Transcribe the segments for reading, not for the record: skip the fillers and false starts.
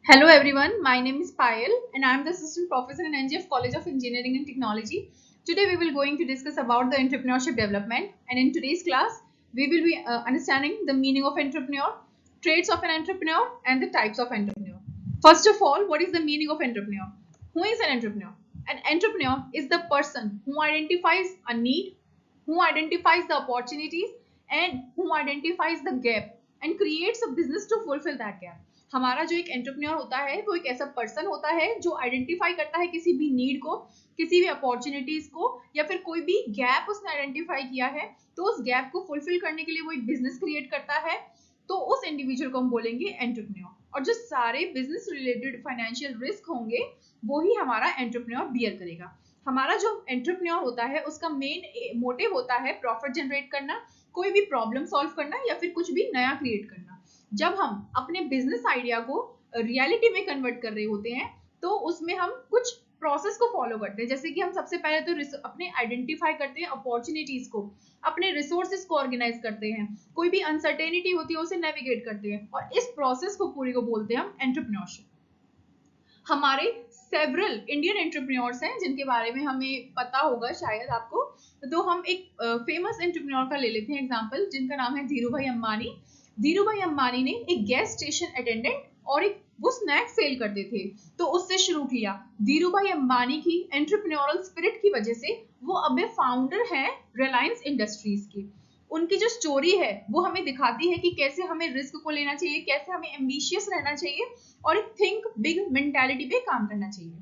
Hello everyone, my name is Payal and I am the assistant professor in NGF College of Engineering and Technology. Today we will going to discuss about the entrepreneurship development, and in today's class we will be understanding the meaning of entrepreneur, traits of an entrepreneur and the types of entrepreneur. First of all, what is the meaning of entrepreneur? Who is an entrepreneur? An entrepreneur is the person who identifies a need, who identifies the opportunities and who identifies the gap and creates a business to fulfill that gap. हमारा जो एक entrepreneur होता है वो एक ऐसा person होता है जो आइडेंटिफाई करता है किसी भी नीड को, किसी भी अपॉर्चुनिटीज को, या फिर कोई भी गैप उसने आइडेंटिफाई किया है तो उस गैप को फुलफिल करने के लिए वो एक बिजनेस क्रिएट करता है, तो उस इंडिविजुअल को हम बोलेंगे एंटरप्रेन्योर। और जो सारे बिजनेस रिलेटेड फाइनेंशियल रिस्क होंगे वो ही हमारा एंटरप्रेन्योर बियर करेगा। हमारा जो एंटरप्रेन्योर होता है उसका मेन मोटिव होता है प्रॉफिट जनरेट करना, कोई भी प्रॉब्लम सॉल्व करना या फिर कुछ भी नया क्रिएट करना। जब हम अपने बिजनेस आइडिया को रियलिटी में कन्वर्ट कर रहे होते हैं तो उसमें हम कुछ प्रोसेस को फॉलो करते हैं, जैसे कि हम सबसे पहले तो अपने आइडेंटिफाई करते हैं अपॉर्चुनिटीज को, अपने रिसोर्सेज को ऑर्गेनाइज करते हैं, कोई भी अनसर्टेनिटी होती है उसे नेविगेट करते हैं, और इस प्रोसेस को पूरी को बोलते हैं हम एंटरप्रेन्योरशिप। हमारे सेवरल इंडियन एंटरप्रेन्योर्स हैं जिनके बारे में हमें पता होगा शायद आपको, तो हम एक फेमस एंटरप्रेन्योर का ले लेते हैं एग्जांपल, जिनका नाम है धीरू भाई अंबानी। धीरू भाई अंबानी ने एक गैस स्टेशन अटेंडेंट और एक वो स्नैक सेल करते थे तो उससे शुरू किया। धीरू भाई अंबानी की एंटरप्रेन्योरल स्पिरिट की वजह से वो अब फाउंडर हैं रिलायंस इंडस्ट्रीज के। उनकी जो स्टोरी है वो हमें दिखाती है कि कैसे हमें रिस्क को लेना चाहिए, कैसे हमें एम्बिशियस रहना चाहिए और एक थिंक बिग मेंटालिटी पे काम करना चाहिए।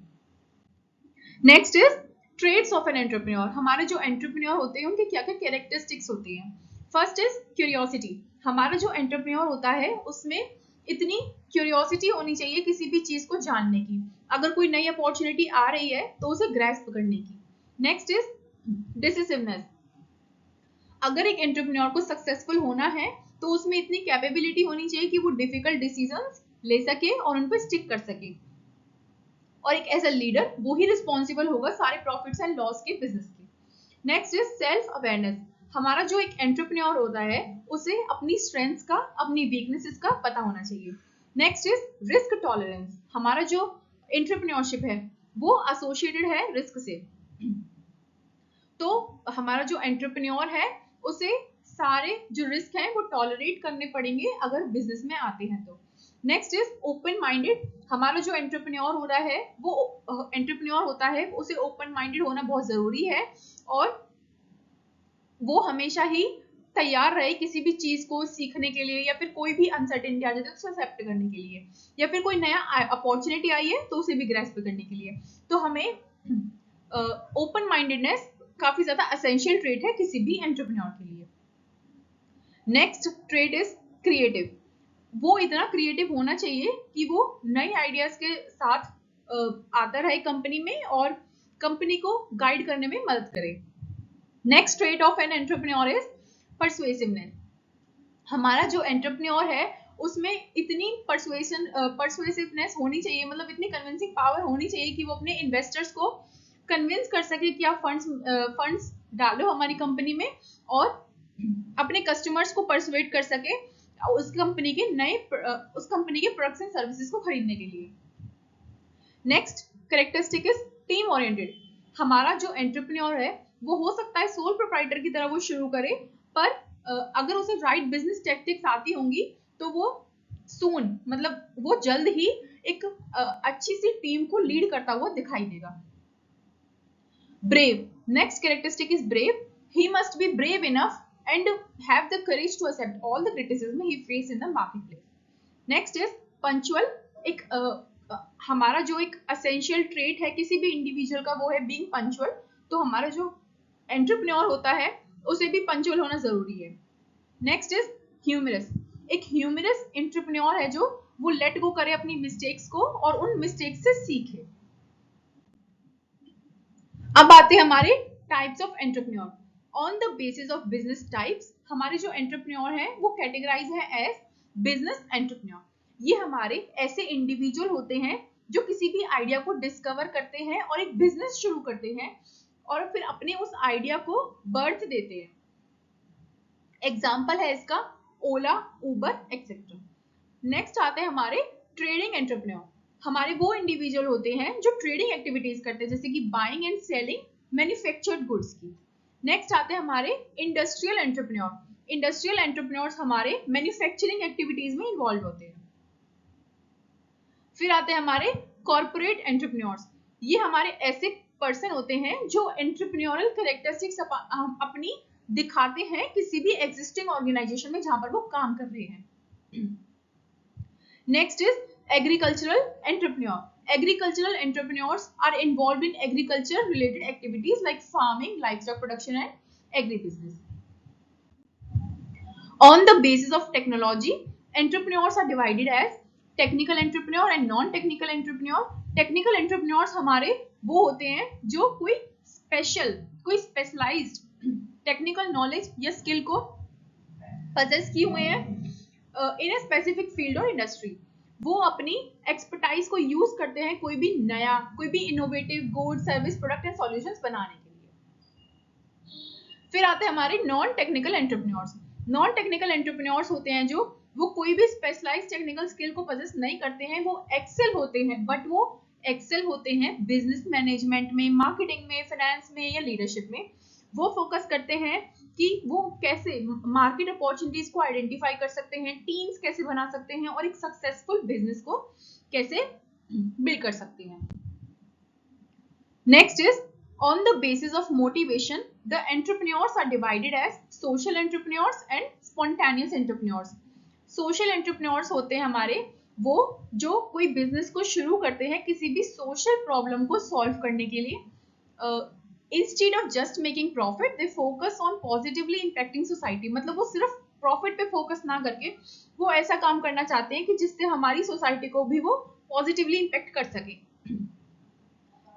Next is traits of an entrepreneur. हमारे जो एंटरप्रेन्योर होते हैं उनके क्या क्या कैरेक्टरिस्टिक्स होती हैं। First is curiosity. हमारा जो एंटरप्रेन्योर होता है उसमें इतनी क्यूरियोसिटी होनी चाहिए किसी भी चीज को जानने की, अगर कोई नई अपॉर्चुनिटी आ रही है तो उसे ग्रैस्प करने की। Next is decisiveness. अगर एक एंटरप्रेन्योर को सक्सेसफुल होना है तो उसमें इतनी कैपेबिलिटी होनी चाहिए कि वो डिफिकल्ट डिसीजंस ले सके और उन पर स्टिक कर सके, और एक एज अ लीडर वो ही रिस्पॉन्सिबल होगा सारे प्रॉफिट्स एंड लॉस के बिजनेस के। Next is self awareness. हमारा जो एक एंटरप्रेन्योर होता है उसे अपनी स्ट्रेंथ्स का, अपनी वीकनेसेस का पता होना चाहिए। Next is risk tolerance. हमारा जो एंटरप्रेन्योरशिप है वो एसोसिएटेड है रिस्क से, तो हमारा जो एंटरप्रेन्योर है उसे सारे जो रिस्क हैं वो टॉलरेट करने पड़ेंगे अगर बिजनेस में आते हैं तो। Next is open minded. हमारा जो एंटरप्रेन्योर हो रहा है वो एंटरप्रेन्योर होता है उसे ओपन माइंडेड होना बहुत जरूरी है, और वो हमेशा ही तैयार रहे किसी भी चीज को सीखने के लिए, या फिर कोई भी अनसर्टेनिटी आ जाए तो उसे एक्सेप्ट करने के लिए, या फिर कोई नया अपॉर्चुनिटी आई है तो उसे भी ग्रैस्प करने के लिए। तो हमें ओपन माइंडेडनेस काफी ज्यादा एसेंशियल ट्रेट है किसी भी एंटरप्रेन्योर के लिए। Next trait is creative. वो इतना क्रिएटिव होना चाहिए कि वो नए आइडियाज के साथ आता रहे कंपनी में और कंपनी को गाइड करने में मदद करे। Next trait of an entrepreneur is persuasiveness. हमारा जो एंटरप्रेन्योर है उसमें इतनी परसुएसिवनेस होनी चाहिए, मतलब इतनी कन्विंसिंग पावर होनी चाहिए कि वो अपने इन्वेस्टर्स को कन्विंस कर सके कि आप फंड्स डालो हमारी कंपनी में, और अपने कस्टमर्स को परसुएट कर सके उस कंपनी के प्रोडक्ट्स एंड सर्विसेज को खरीदने के लिए। Next characteristic is team oriented. हमारा जो एंटरप्रेन्योर है वो हो सकता है सोल प्रोप्राइटर की तरह वो शुरू करे, पर अगर उसे राइट बिजनेस टैक्टिक्स आती होंगी तो वो सून, मतलब वो जल्द ही एक अच्छी सी टीम को लीड करता हुआ दिखाई देगा। Brave. Next characteristic is brave. He must be brave enough and have the courage to accept all the criticism he face in the marketplace. Next is punctual. एक हमारा जो एक essential trait है किसी भी इंडिविजुअल का वो है being punctual, तो हमारा जो एंटरप्रेन्योर होता है उसे भी पंचुअल होना जरूरी है। Next is humorous. एक ह्यूमरस एंटरप्रेन्योर है जो वो लेट गो करे अपनी मिस्टेक्स को और उन मिस्टेक्स से सीखे। अब आते हैं हमारे types of entrepreneur. On the basis of business types हमारे जो एंटरप्रेन्योर हैं वो कैटेगराइज है एज बिजनेस एंटरप्रेन्योर। ये हमारे ऐसे इंडिविजुअल होते हैं जो किसी भी आइडिया को डिस्कवर करते हैं और एक बिजनेस शुरू करते हैं और फिर अपने उस आइडिया को बर्थ देते हैं। एग्जाम्पल है इसका ओला, उबर एक्सेट्रा। नेक्स्ट आते हैं हमारे ट्रेडिंग एंटरप्रेन्योर, हमारे वो इंडिविजुअल होते हैं जो ट्रेडिंग एक्टिविटीज करते हैं, जैसे कि buying and selling manufactured goods की। नेक्स्ट आते हैं हमारे इंडस्ट्रियल एंटरप्रेन्योर, इंडस्ट्रियल एंटरप्रेन्योर्स हमारे मैन्युफैक्चरिंग एक्टिविटीज में इन्वॉल्व होते हैं। फिर आते हैं हमारे कॉर्पोरेट एंटरप्रेन्योर्स, ये हमारे ऐसे पर्सन होते हैं जो एंटरप्रेन्योरल कैरेक्टरिस्टिक्स अपनी दिखाते हैं किसी भी एग्जिस्टिंग ऑर्गेनाइजेशन में जहां पर वो काम कर रहे हैं। Next is agricultural entrepreneur, agricultural entrepreneurs are involved in agriculture related activities like farming, livestock production and agribusiness. On the basis of technology, entrepreneurs are divided as technical entrepreneur and non-technical entrepreneur. Technical entrepreneurs हमारे वो होते हैं जो कोई specialised technical knowledge या skill को possess किए हुए हैं इन ए स्पेसिफिक फील्ड और इंडस्ट्री। वो अपनी एक्सपर्टाइज को यूज करते हैं कोई भी नया, कोई भी innovative good, service, product and solutions बनाने के लिए। फिर आते हैं हमारे non technical entrepreneurs. Non technical entrepreneurs होते हैं जो वो कोई भी स्पेशलाइज्ड टेक्निकल स्किल को पजेस नहीं करते हैं, वो एक्सेल होते हैं, बट वो एक्सेल होते हैं बिजनेस मैनेजमेंट में, मार्केटिंग में, फाइनेंस में या लीडरशिप में। वो फोकस करते हैं कि वो कैसे मार्केट अपॉर्चुनिटीज को आइडेंटिफाई कर सकते हैं, टीम्स कैसे बना सकते हैं और एक सक्सेसफुल बिजनेस को कैसे बिल्ड कर सकते हैं। Next is on the basis of motivation the entrepreneurs are divided as social entrepreneurs and spontaneous entrepreneurs. Social entrepreneurs होते हैं हमारे वो जो कोई बिजनेस को शुरू करते हैं किसी भी सोशल प्रॉब्लम को सॉल्व करने के लिए। Instead of just making profit, they focus on positively impacting society. मतलब वो सिर्फ प्रॉफिट पे फोकस ना करके वो ऐसा काम करना चाहते हैं कि जिससे हमारी सोसाइटी को भी वो पॉजिटिवली इम्पैक्ट कर सके।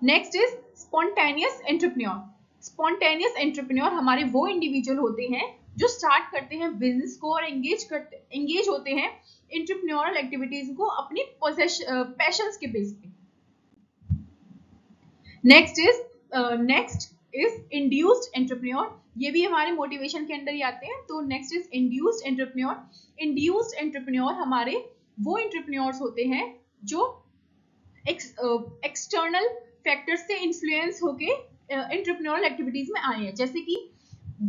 Next is spontaneous entrepreneur. Spontaneous entrepreneur हमारे वो इंडिविजुअल होते हैं जो स्टार्ट करते हैं बिजनेस को और एंगेज होते हैं एंटरप्रेन्योरल एक्टिविटीज को अपनी पैशंस के बेस पे। नेक्स्ट इज इंड्यूस्ड एंटरप्रेन्योर, ये भी हमारे मोटिवेशन के अंदर ही आते हैं। तो next is induced entrepreneur. Induced entrepreneur हमारे वो एंटरप्रेन्योर्स होते हैं जो एक्सटर्नल फैक्टर्स से इन्फ्लुएंस होके एंटरप्रेन्योरल एक्टिविटीज में आए हैं। जैसे कि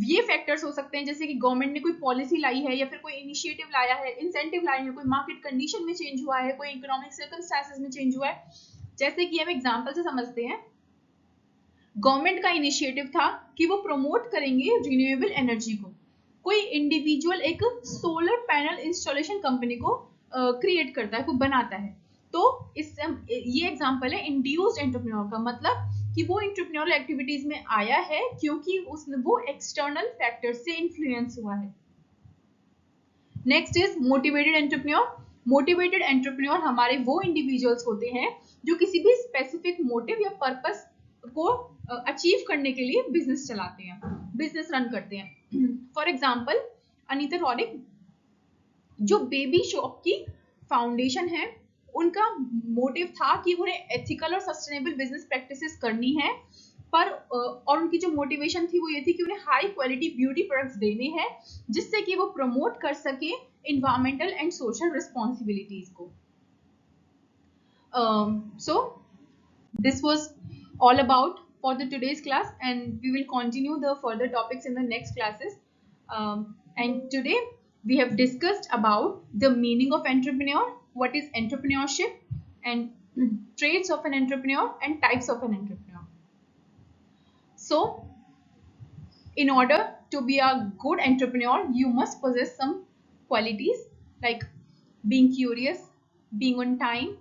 ये फैक्टर्स हो सकते हैं जैसे कि गवर्नमेंट ने कोई पॉलिसी लाई है या फिर कोई इनिशिएटिव लाया है, इंसेंटिव लाए हैं, कोई मार्केट कंडीशन में चेंज हुआ है, कोई इकोनॉमिक सर्कमस्टेंसेस में चेंज हुआ है। जैसे कि हम एग्जांपल से समझते हैं, गवर्नमेंट का इनिशिएटिव था कि वो प्रमोट करेंगे रिन्यूएबल एनर्जी को। कोई इंडिविजुअल एक सोलर पैनल इंस्टॉलेशन कंपनी को क्रिएट करता है, कोई बनाता है। तो ये एग्जांपल है इंड्यूस्ड एंटरप्रेन्योर का, मतलब कि वो एंटरप्रेन्योरल एक्टिविटीज में आया है क्योंकि उसने वो एक्सटर्नल फैक्टर से इन्फ्लुएंस हुआ है। Next is motivated entrepreneur. Motivated entrepreneur हमारे वो इंडिविजुअल्स होते हैं जो किसी भी स्पेसिफिक मोटिव या पर्पस को अचीव करने के लिए बिजनेस चलाते हैं, बिजनेस रन करते हैं। फॉर एग्जाम्पल अनीता रॉनिक जो बेबी शॉप की फाउंडेशन है, उनका मोटिव था कि उन्हें एथिकल और सस्टेनेबल बिजनेस प्रैक्टिसेस करनी है, पर और उनकी जो मोटिवेशन थी वो ये थी कि उन्हें हाई क्वालिटी ब्यूटी प्रोडक्ट्स देने हैं जिससे कि वो प्रमोट कर सके इन्वायरमेंटल एंड सोशल रिस्पॉन्सिबिलिटीज को। So this was all about for the today's class, and we will continue the further topics in the next classes. And today we have discussed about the meaning of entrepreneur, what is entrepreneurship, and traits of an entrepreneur and types of an entrepreneur. So in order to be a good entrepreneur, you must possess some qualities like being curious, being on time,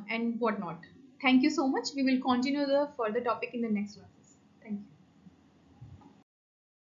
and whatnot. Thank you so much. We will continue the further topic in the next classes. Thank you.